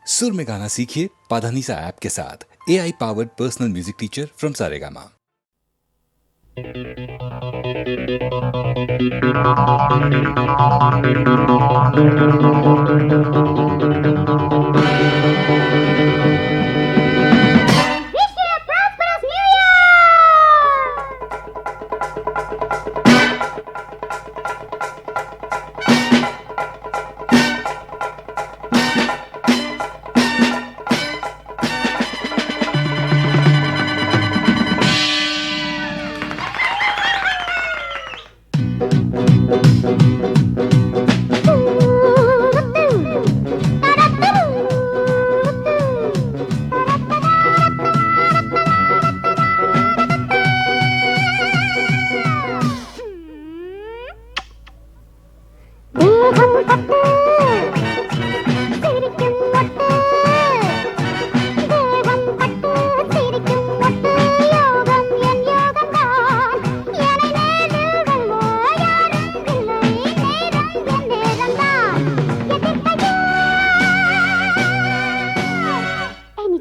सुर में गाना सीखिए पाधानीसा ऐप के साथ। AI powered personal music teacher from Saregama.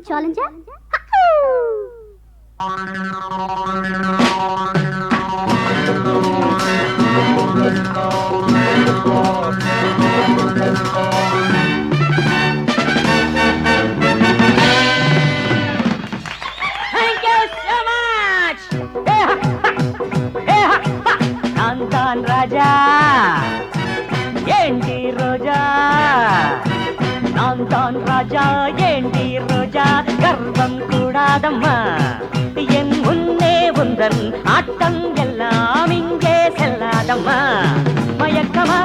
Challenger? Thank you so much! Nandan Raja! Yendi Roja! Nandan Raja! Yendi Roja! கர்வம் கூடாதம்மா என் முன்னே உந்தன் ஆட்டம் எல்லாம் இங்கே செல்லாதம்மா மயக்கமா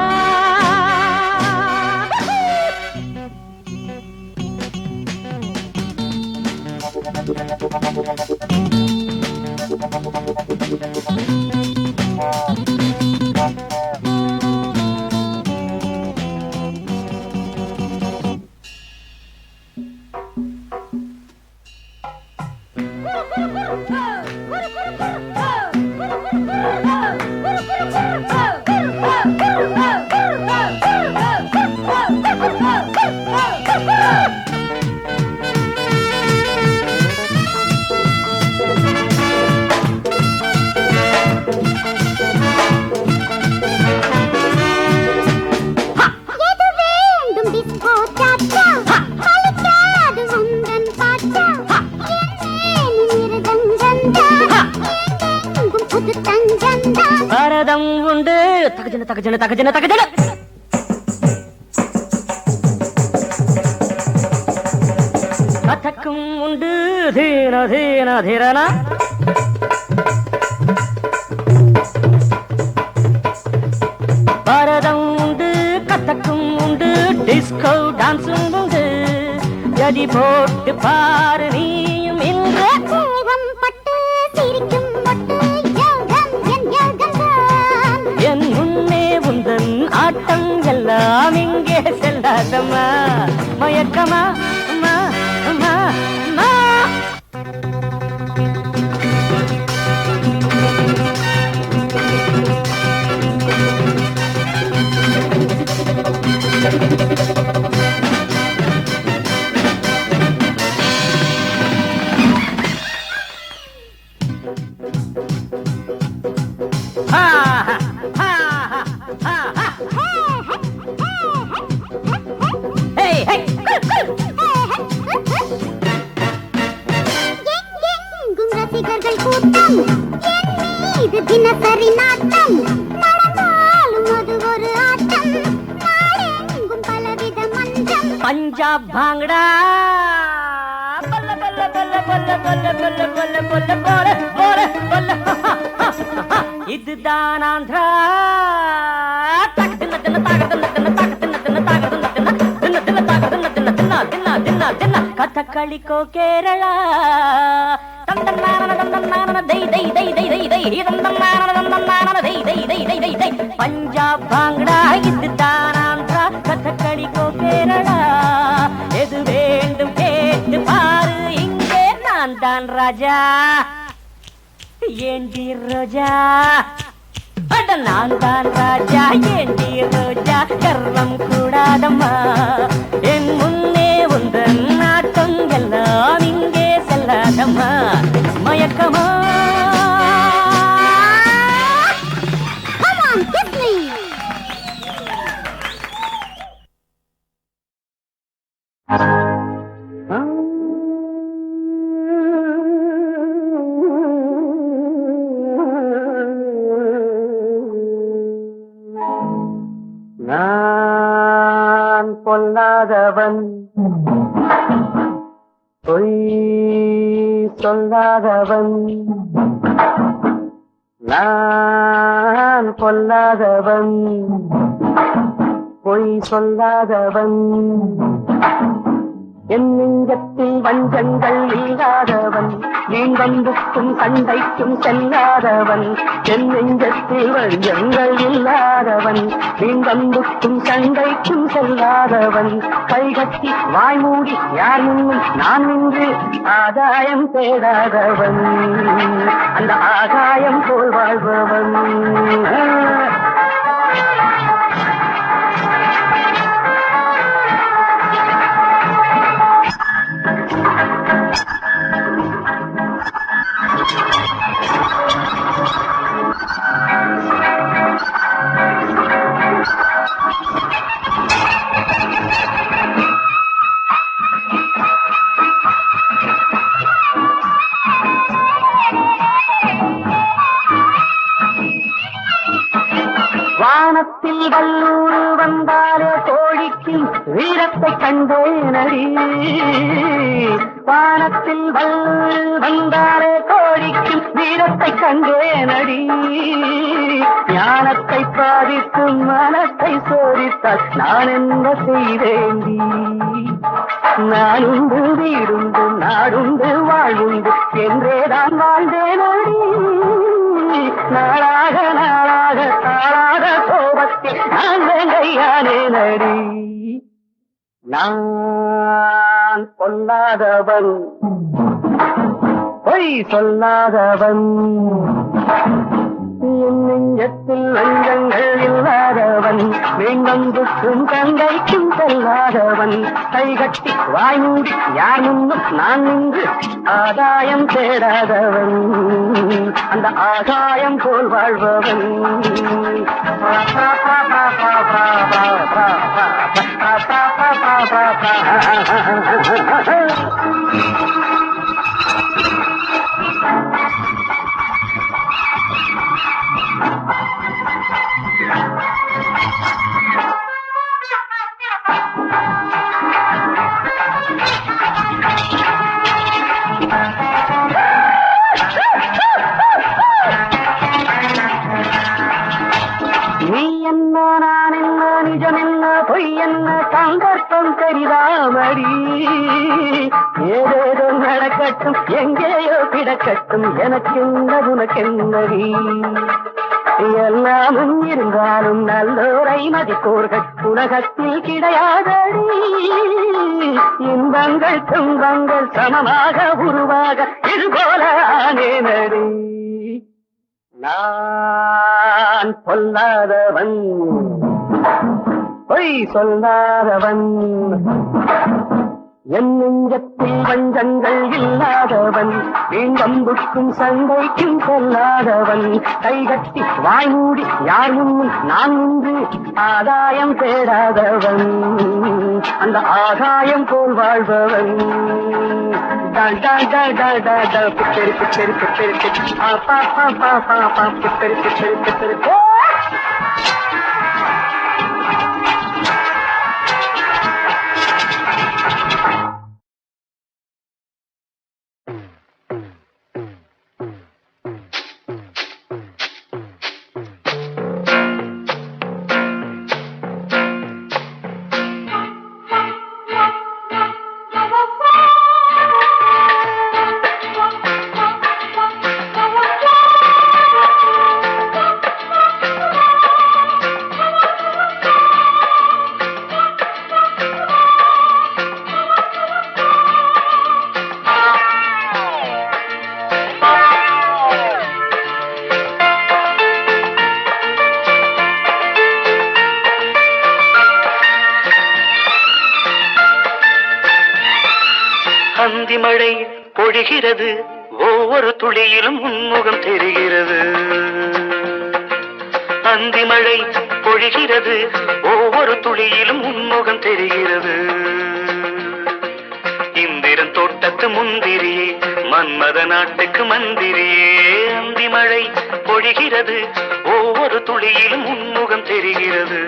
பரதம் உண்டு தகஜன தகஜன தகஜன தகஜன கதக்கும் உண்டு தீன தீன தீரனா பரதம் உண்டு கதக்கும் உண்டு டிஸ்கோ டான்ஸும் உண்டு ஜதி போட்டு பாரு நீயும் இன்று பட்டு சிரிக்கும் என் முன்னே உந்தன் ஆட்டம் எல்லாம் இங்கே செல்லாதம்மா மயக்கமா அம்மா அம்மா அம்மா கூட்டம் இது தினசரி நாட்டம் நடந்தாலும் அது ஒரு ஆட்டம் நாடெங்கும் பலவித மஞ்சம் பஞ்சாப் பாங்கடா பல்ல பல்ல பல்ல பல்ல பல்ல பல்ல பல்ல பல்ல போல போல பல்ல இதுதான் ஆந்திரா தகதின தின தகதின தின தகதின தின தகதின தின தின தின தகதின தின தின தின தின தின கதகளிக்கோ கேரளா பஞ்சாப் பாங்கடா இதுதான் ஆந்திரா கதகளிக்கோ கேரளா எது வேண்டும் கேட்டு பாரு இங்கே நான் தான் ராஜா ஏண்டி ரோஜா அட நான் தான் ராஜா ஏண்டி ரோஜா கர்வம் கூடாதம்மா என் முன்னே உந்தன் நான் பொல்லாதவன், பொய் சொல்லாதவன். நான் பொல்லாதவன், பொய் சொல்லாதவன். என் நெஞ்சத்தில் வஞ்சங்கள் இல்லாதவன், நீங்கம்புக்கும் சண்டைக்கும் செல்லாதவன். என் நெஞ்சத்தில் வஞ்சங்கள் இல்லாதவன், நீங்கம்புக்கும் சண்டைக்கும் செல்லாதவன். கைகட்டி வாய்மூடி யார் முன்னும் நான் நின்று ஆதாயம் தேடாதவன், அந்த ஆகாயம் போல் வாழ்பவன். வானத்தில் வல்லூர் வந்தாலே கோழிக்கும் வீரத்தை கண்டேனடி. வானத்தில் வல்லூர் வந்தாலே கோழிக்கும் வீரத்தை கண்டேனடி. ஞானத்தை பாதிக்கும் மனத்தை சோதித்தால் நான் என்ன செய்தேண்டி. நானுண்டு வீடுண்டு நாடுண்டு வாழ்வுண்டு என்றேதான் வாழ்ந்தேனடி. நாளாக நாளாக தாளாக கோபத்தில் நான் வெங்கையானே நடி. நான் பொல்லாதவன், பொய் சொல்லாதவன். என் நெஞ்சத்தில் லஞ்சங்கள் இல்லாதவன், வேங்கம்புக்கும் தங்கைக்கும் செல்லாதவன். கைகட்டி வாய்மூடி யார் முன்னும் நான் நின்று ஆதாயம் தேடாதவன், அந்த ஆகாயம் போல் வாழ்பவன். நீ என்ன நான் என்ன நிஜம் என்ன பொய் என்ன சந்தர்ப்பம் தெரியாமடி. ஏதேதோ நடக்கட்டும் எங்கேயோ கிடக்கட்டும் எனக்கு என்ன உனக்கென்னடி. எல்லாமும் இருந்தாலும் நல்லோரை மதிப்போர்கள் உலகத்தில் கிடையாதடி. இன்பங்கள் துன்பங்கள் சமமாக உருவாக இதுபோல ஆனேனடி. நான் பொல்லாதவன், பொய் சொல்லாதவன். என் நெஞ்சத்தில் வஞ்சங்கள் இல்லாதவன், வீங்கம்புக்கும் சண்டைக்கும் செல்லாதவன். கைகட்டி வாய்மூடி யார் முன்னும் நான் நின்று ஆதாயம் தேடாதவன், அந்த ஆகாயம் போல் வாழ்பவன். பித்தரி பித்தரி பித்தரி பித்தரி பித்தரி பித்தரி. அந்தி மழை பொழிகிறது, ஒவ்வொரு துளியிலும் உன்முகம் தெரிகிறது. அந்தி மழை பொழிகிறது, ஒவ்வொரு துளியிலும் உன்முகம் தெரிகிறது. முந்திரியே மன்மத நாட்டுக்கு மந்திரியே அந்தி மழை பொழிகிறது ஒவ்வொரு துளியிலும் உன்முகம் தெரிகிறது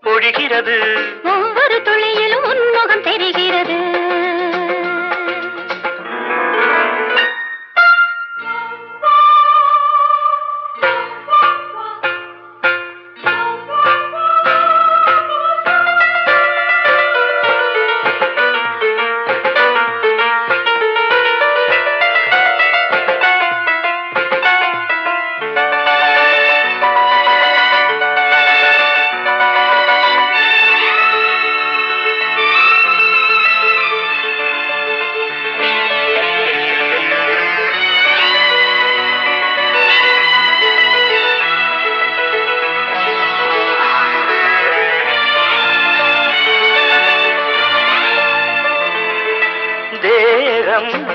பொழிகிறது ஒவ்வொரு துளியிலும் உன்முகம் தெரிகிறது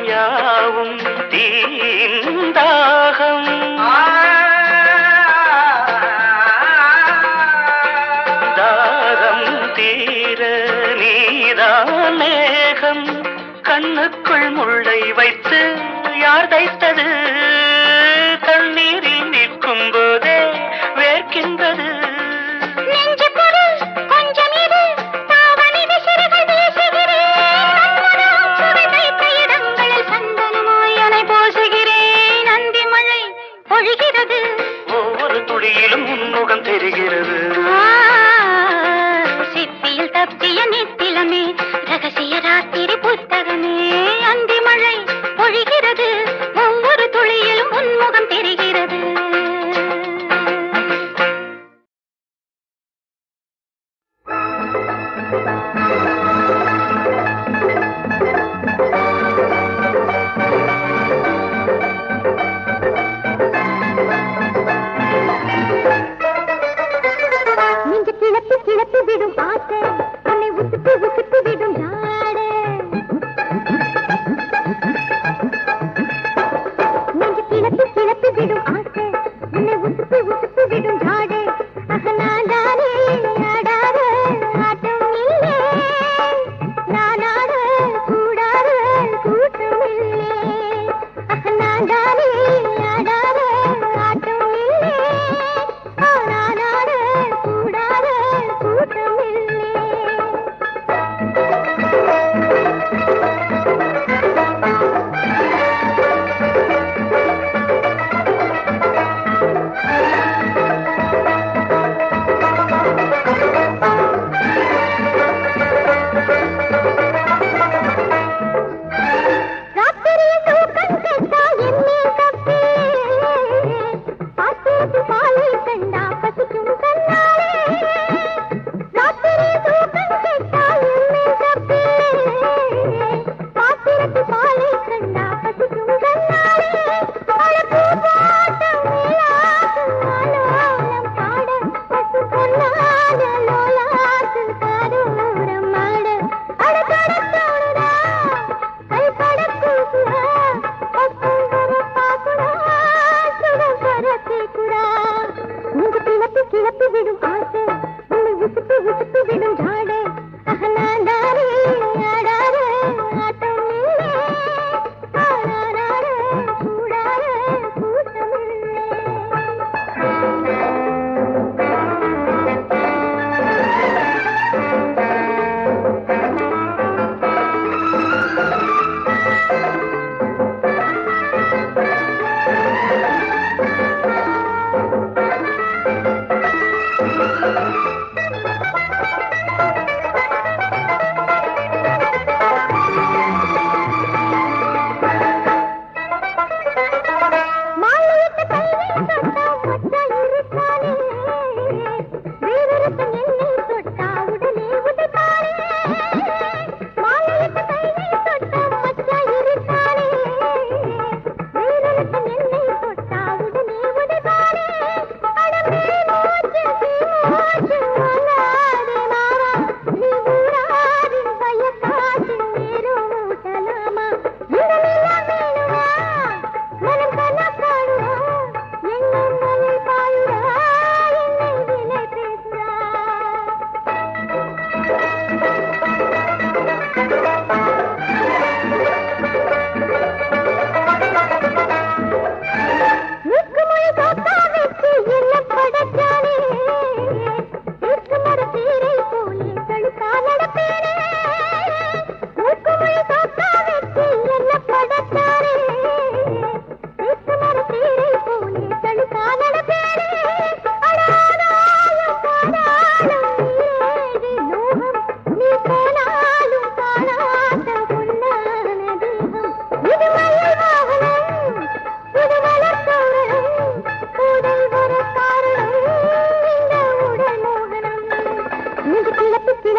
யாவும் தீந்தாகம் தாகம் தீர நீதான் மேகம் கண்ணுக்குள் முள்ளை வைத்து யார் தைத்தது தண்ணீரில் நிற்கும் போதே வேர்க்கின்றது ஒவ்வொரு துளியிலும் உன்முகம் தெரிகிறது சிப்பியில் தப்பிய நித்திலமே ரகசிய ராத்திரி புத்தகமே அந்தி மழை பொழிகிறது ஒவ்வொரு துளியிலும் உன்முகம் தெரிகிறது கிளப்பி விடும் ஆசை உன்னை உசுத்து உசுத்து விடும் நாடு நெஞ்சு கிளப்பி விடும் ஆசை உன்னை உசுத்து உசுத்து விடும் நாடு அகநாடானே ஆடாத ஆட்டம் இல்லே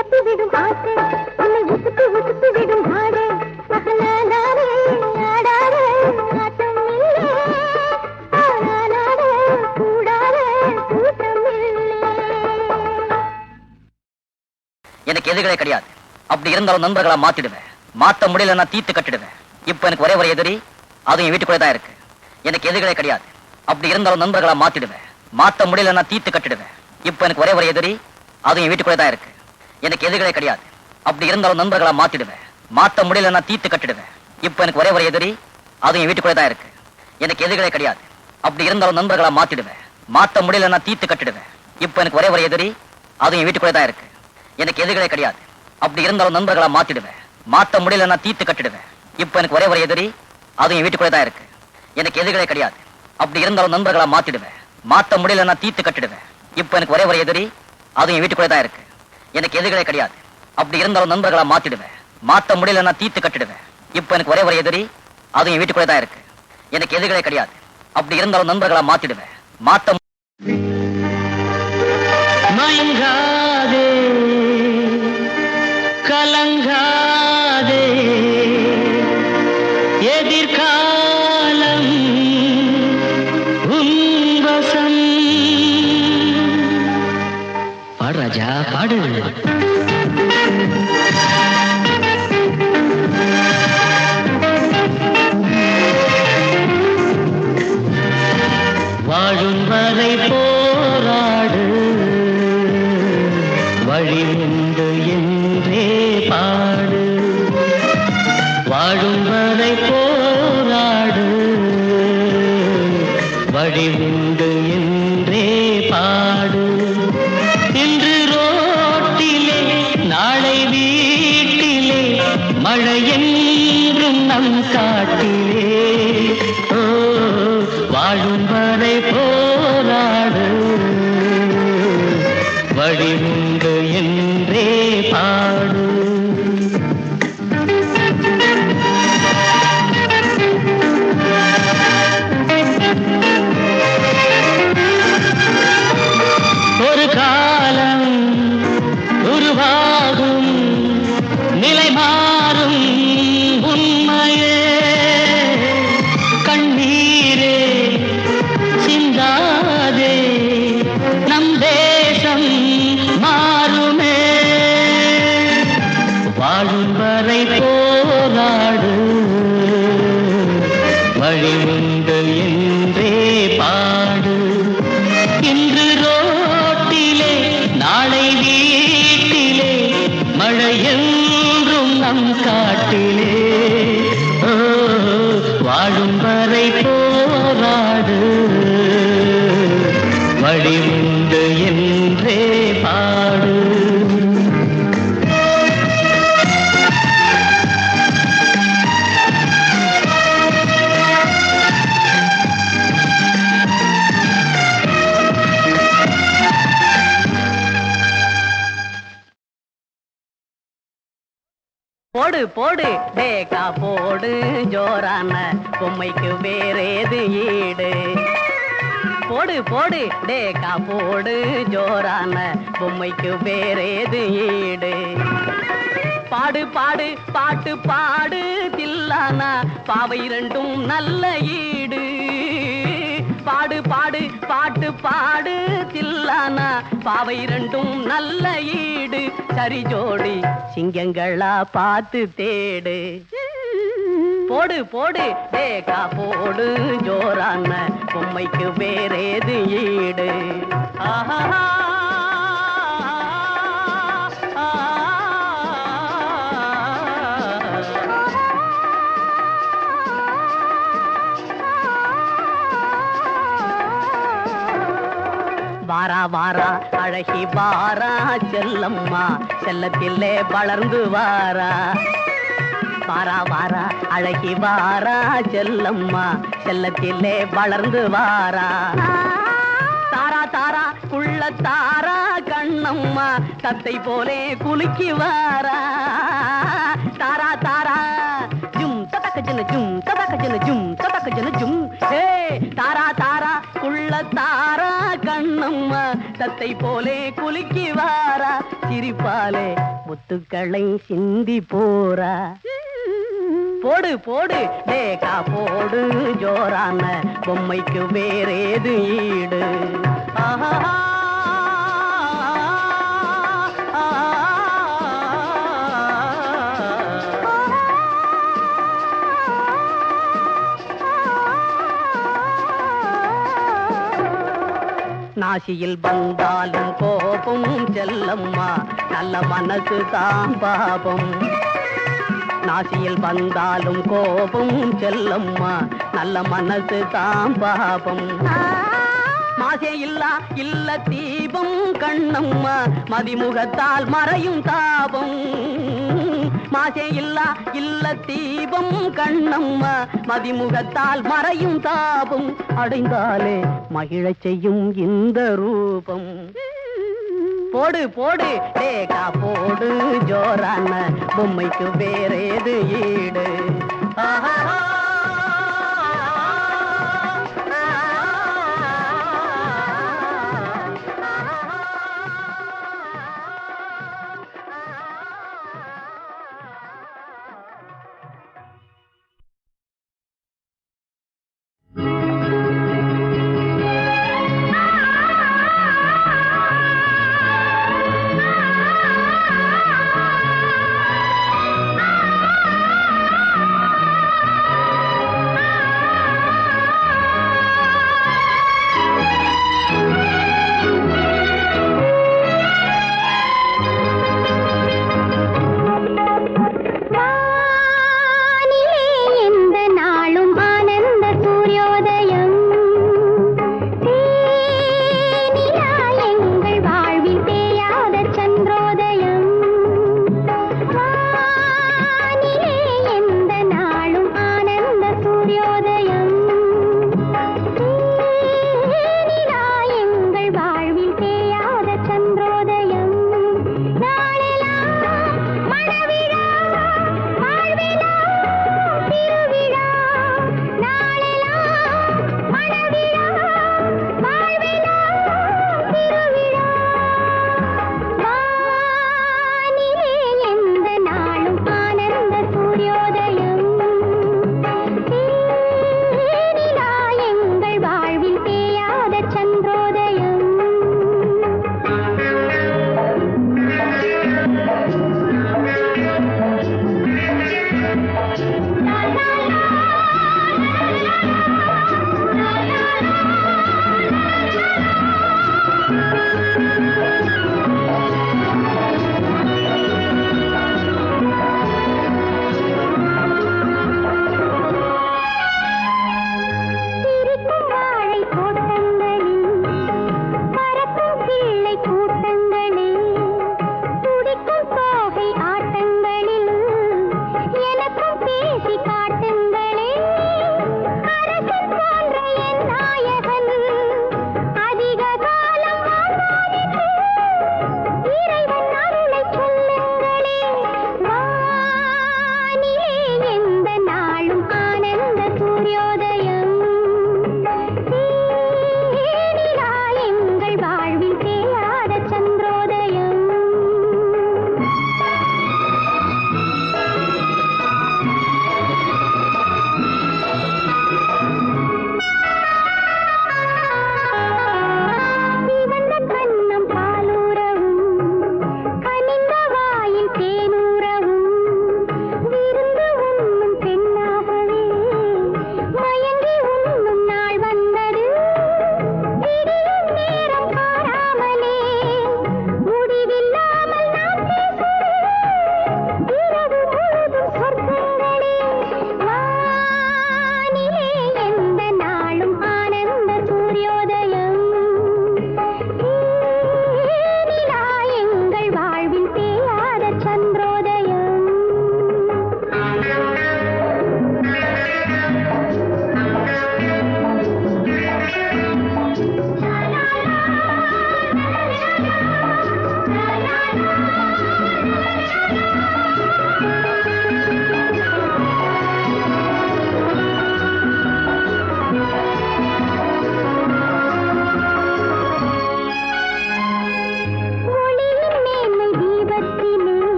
கிளப்பி விடும் ஆசை உன்னை உசுப்பி உசுப்பி விடும் ஆடை அகலானாரே ஆடாரே ஆட்டம் இல்லே ஆனானாரே கூடாரே கூட்டம் இல்லே. எனக்கு எதிரிகளே கிடையாது. அப்படி இருந்தாலும் நண்பர்களா மாத்திடுவேன். மாத்த முடியலன்னா தீத்து கட்டிடுவேன். இப்ப எனக்கு ஒரே ஒரு எதிரி, அதுவும் என் வீட்டுக்குள்ளே தான் இருக்கு. எனக்கு எதிரிகளே கிடையாது. அப்படி இருந்தாலும் நண்பர்களா மாத்திடுவேன். மாத்த முடியலன்னா தீத்து கட்டிடுவேன். இப்ப எனக்கு ஒரே ஒரு எதிரி, அதுவும் என் வீட்டுக்குள்ளே தான் இருக்கு. எனக்கு எதிரிகளே கிடையாது. அப்படி இருந்தாலும் நண்பர்களா மாத்திடுவேன். மாத்த முடியலன்னா தீத்து கட்டிடுவேன். இப்ப எனக்கு ஒரே ஒரு எதிரி, அதுவும் என் வீட்டுக்குள்ளே தான் இருக்கு. எனக்கு எதிரிகளே கிடையாது. அப்படி இருந்தாலும் நண்பர்களா மாத்திடுவேன். மாத்த முடியலன்னா தீத்து கட்டிடுவேன். இப்ப எனக்கு ஒரே ஒரு எதிரி, அதுவும் என் வீட்டுக்குள்ளே தான் இருக்கு. எனக்கு எதிரிகளே கிடையாது. அப்படி இருந்தாலும் நண்பர்களா மாத்திடுவேன். மாத்த முடியலன்னா தீத்து கட்டிடுவேன். இப்ப எனக்கு ஒரே ஒரு எதிரி, அதுவும் என் வீட்டுக்குள்ளே தான் இருக்கு. எனக்கு எதிரிகளே கிடையாது. அப்படி இருந்தாலும் நண்பர்களா மாத்திடுவேன். மாத்த முடியலன்னா தீத்து கட்டிடுவேன். இப்ப எனக்கு ஒரே ஒரு எதிரி, அதுவும் என் வீட்டுக்குள்ளே தான் இருக்கு. எனக்கு எதிரிகளே கிடையாது. அப்படி இருந்தாலும் நண்பர்களா மாத்திடுவேன். மாத்த முடியலன்னா தீத்து கட்டிடுவேன். இப்ப எனக்கு ஒரே ஒரு எதிரி, அதுவும் என் வீட்டுக்குள்ளே தான் இருக்கு. எனக்கு எதிரிகளே கிடையாது. அப்படி இருந்தாலும் நண்பர்களா மாத்திடுவேன். மாத்த மயங்காதே கலங்காதே எதிர்காலம் உன்வசம். பாடு ராஜா பாடு. வாழும் வரை போராடு, வழி உண்டு என்றே பாடு. வாழும் வரை போராடு, வழி உண்டு என்றே பாடு. இன்று ரோட்டிலே நாளை வீட்டிலே மழை என்றும் நம் காட்டிலே. ஓ வாழும் வரை போராடு, வழி உண்டு என்றே பாடு. ஒரு காலம் உருவாகும், நிலை மாறும் உண்மையே. கண்ணீரே சிந்தாதே, நம் தேசம் மாறுமே. வாழும் வரை போராடு, வழி உண்டு என்றே பாடு. இன்று ரோட்டிலே நாளை வீட்டிலே மழை என்றும் நம் காட்டிலே. ஓ வாழும் வரை போராடு, வழி உண்டு என்றே பாடு. போடு போடு டேக்கா போடு, ஜோரான பொம்மைக்கு வேறேது ஈடு. போடு போடு டேக்கா போடு, ஜோரான பொம்மைக்கு வேறேது ஈடு. பாடு பாடு பாட்டு பாடு தில்லானா, பாவை ரெண்டும் நல்ல ஈடு. பாடு பாடு பாட்டு பாடு தில்லானா, பாவை ரெண்டும் நல்ல ஈடு. சரி ஜோடி சிங்கங்களா பார்த்து தேடு. போடு போடு டேக்கா போடு, ஜோரான பொம்மைக்கு வேறேது ஈடு. ஆஹா வாரா வாரா அழகி வாரா, செல்லம்மா செல்லத்திலே வளர்ந்து வாரா. வாரா வாரா அழகி வாரா, செல்லம்மா செல்லத்திலே வளர்ந்து வாரா. தாரா தாரா குள்ள தாரா, கண்ணம்மா தத்தை போலே குலுக்கி வாரா. தாரா தாரா ஜும் ததக்க ஜன ஜும் ததக்க ஜன ஜும் ததக்க ஜன ஜும். ஹே தாரா தாரா குள்ள தாரா, கண்ணம்மா தத்தை போலே குலுக்கி வாரா. சிரிப்பாலே முத்துக்களை சிந்தி போறா. போடு போடு டேகா போடு ஜோரான பொம்மைக்கு வேறேது ஈடு. ஆஹா நாசியில் வந்தாலும் கோபம் செல்லம்மா, நல்ல மனசு தான் பாபம். நாசியில் வந்தாலும் கோபம் செல்லம்மா, நல்ல மனசு தான் பாபம். மாசே இல்ல தீபம் கண்ணம்மா, மதிமுகத்தால் மறையும் தாபம். மாசே இல்ல தீபம் கண்ணம்மா, மதிமுகத்தால் மறையும் தாபம். அடைந்தாலே மகிழச் செய்யும் இந்த ரூபம். போடு போடு டேகா போடு ஜோரான பொம்மைக்கு வேறேது ஈடு. ஆஹா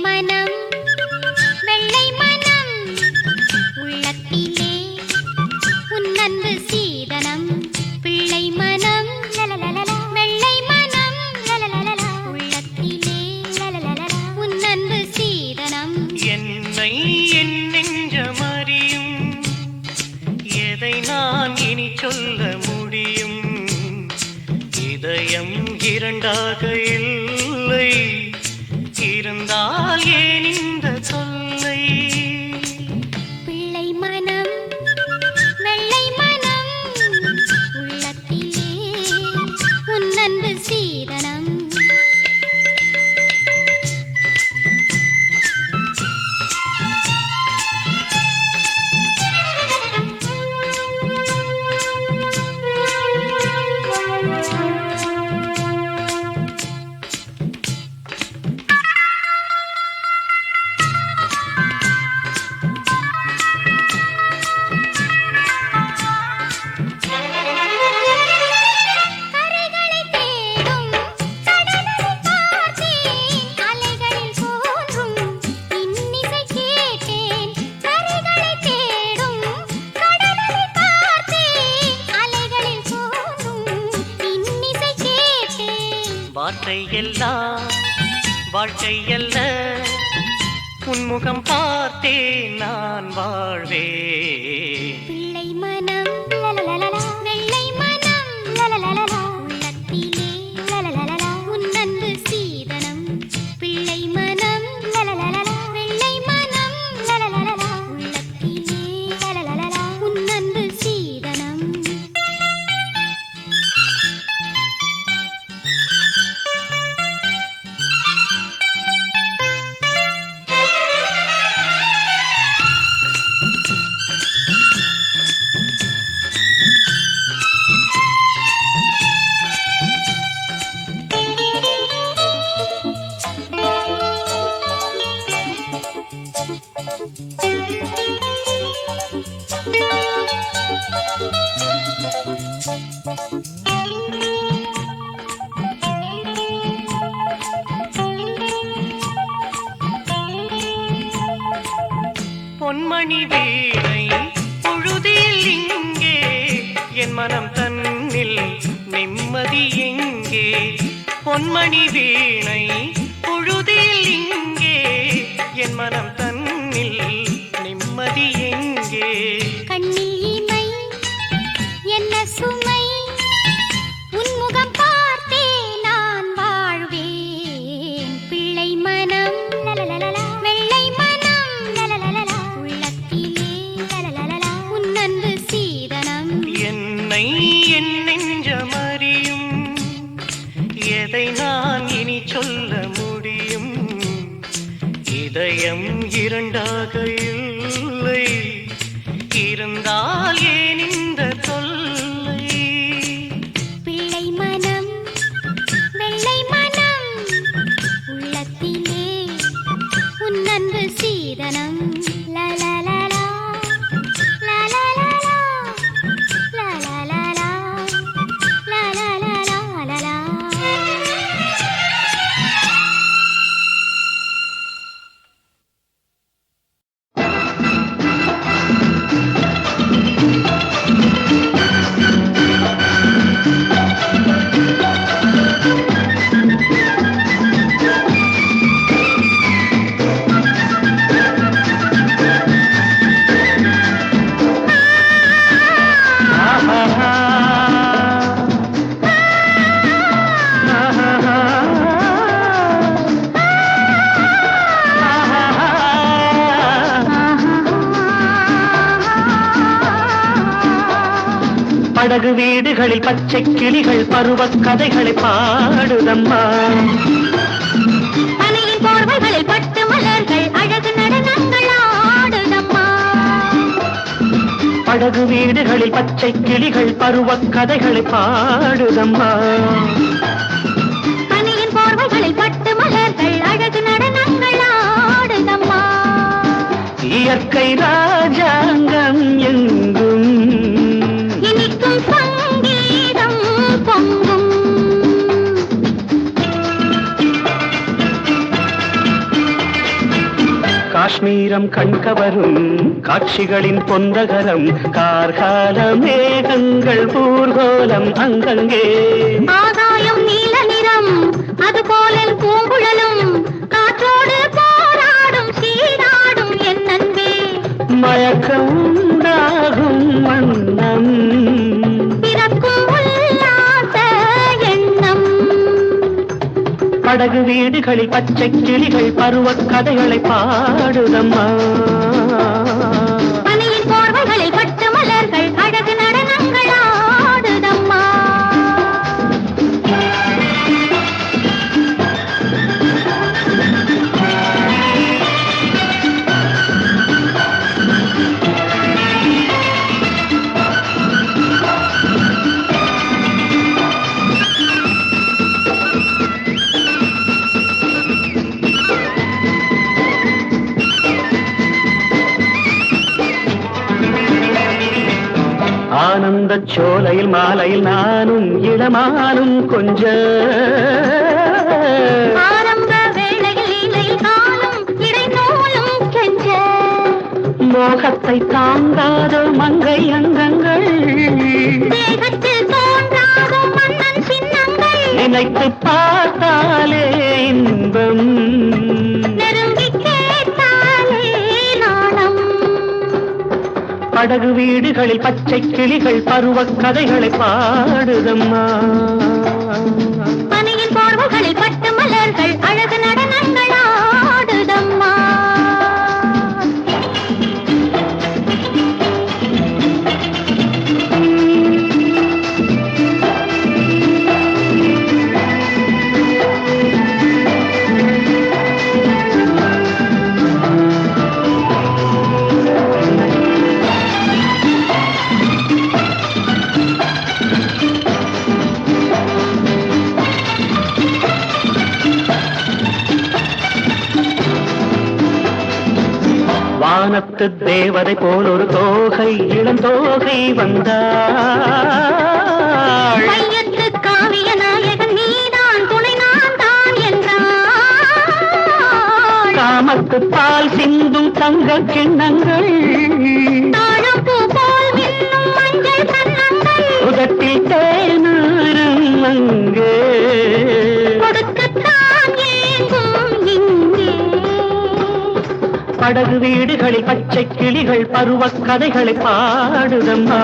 மனம் வெள்ளை மனம் உள்ளத்திலே உன் அன்பு சீதனம் பிள்ளை மனம் லலலலலா வெள்ளை மனம் லலலலலா உள்ளத்திலே லலலலலா உன் அன்பு சீதனம் என்னை என் நெஞ்சமறியும் எதை நான் இனி சொல்ல முடியும் இதயம் இரண்டாக இல்லை இருந்தால் ஏன் இந்த சொல்லை பிள்ளை மனம் வெள்ளை மனம் உள்ளத்திலே உன் அன்பு சீதனம் வார்த்தை எல்லாம் வாழ்க்கை அல்ல உன்முகம் பார்த்தே நான் வாழ்வேன் பிள்ளை மனம் லலலலலா வெள்ளை மனம் லலலலலா உள்ளத்திலே லலலலலா உன் அன்பு சீதனம் பிள்ளை மனம் லலலலலா வெள்ளை மனம் லலலலலா உள்ளத்திலே லலலலலா உன் அன்பு சீதனம் பொன்மணி வீணை பொழுதில் இங்கே என் மனம் தன்னில் நிம்மதி எங்கே பொன்மணி வீணை பொழுதில் இங்கே என் மனம் தன்னில் நிம்மதி எங்கே கண்ணில் இமை என்ன சுமை உன்முகம் பார்த்தே நான் வாழ்வேன் பிள்ளை மனம் லலலலலா வெள்ளை மனம் லலலலலா உள்ளத்திலே லலலலலா உன் அன்பு சீதனம் என்னை என் நெஞ்சமறியும் எதை நான் இனி சொல்ல முடியும் இதயம் இரண்டாக இல்லை இருந்தால் ஏன் இந்த தொல்லை பிள்ளை மனம் வெள்ளை மனம் உள்ளத்திலே உன் அன்பு சீதனம் லலலலா லலலலா லலலலா லலலலா படகு வீடுகளில் பச்சை கிளிகள் பருவக் கதைகளை பாடுதம்மா பனையின் போர்வைகளில் பட்டு மலர்கள் அழகு நடனங்கள் ஆடுதம்மா படகு வீடுகளில் பச்சை கிளிகள் பருவக் கதைகளை பாடுதம்மா பனையின் போர்வைகளில் பட்டு மலர்கள் அழகு நடனங்கள் ஆடுதம்மா இயற்கை ராஜாங்கம் எங்கும் இனிக்கும் சங்கீதம் பொங்கும் காஷ்மீரம் கண்கவரும் காட்சிகளின் பொன்னகரம் கார்கால மேகங்கள் ஊர்கோலம் அங்கங்கே ஆகாயம் நீல நிறம் அதுபோல பூங்குழலும் காற்றோடு போராடும் சீராடும் என் அன்பே மயக்கம் உண்டாகும் வண்ணம் பிறக்கும் உல்லாச எண்ணம் படகு வீடுகளில் பச்சை கிளிகள் பருவக் கதைகளை பாடுதம்மா பனியின் போர்வைகளில் பட்டு மலர்கள் அழகு நடனங்கள் ஆடுதம்மா ஆனந்த சோலையில் மாலையில் நானும் இளமானும் கொஞ்ச ஆரம்ப வேளையில் இலையில் காலும் இடைநூலும் கெஞ்ச மோகத்தை தாங்காத மங்கை அங்கங்கள் தேகத்தில் தோன்றாகும் மன்னன் சின்னங்கள் நினைத்து பார்த்தாலே இன்பம் நெருங்கி கேட்டாலே நாணம் படகு வீடுகளில் பச்சை கிளிகள் பருவக் கதைகளை பாடுதம்மா பனியின் போர்வைகளில் பட்டு மலர்கள் அழகு நடனங்கள் ஆடுதம்மா வானத்து தேவதை போல் ஒரு தோகை இளந்தோகை வந்தாள் மையத்து காவிய நாயகன் நீதான் துணை நான் தான் என்றாள் காமத்து பால் சிந்தும் தங்க கிண்ணங்கள் தாழம்பூ போல் மின்னும் மஞ்சள் கன்னங்கள் உதட்டில் தேனூரும் அங்கே கொடுக்கத்தான் ஏங்கும் இங்கே படகு வீடுகளில் பச்சை கிளிகள் பருவக் கதைகளை பாடுதம்மா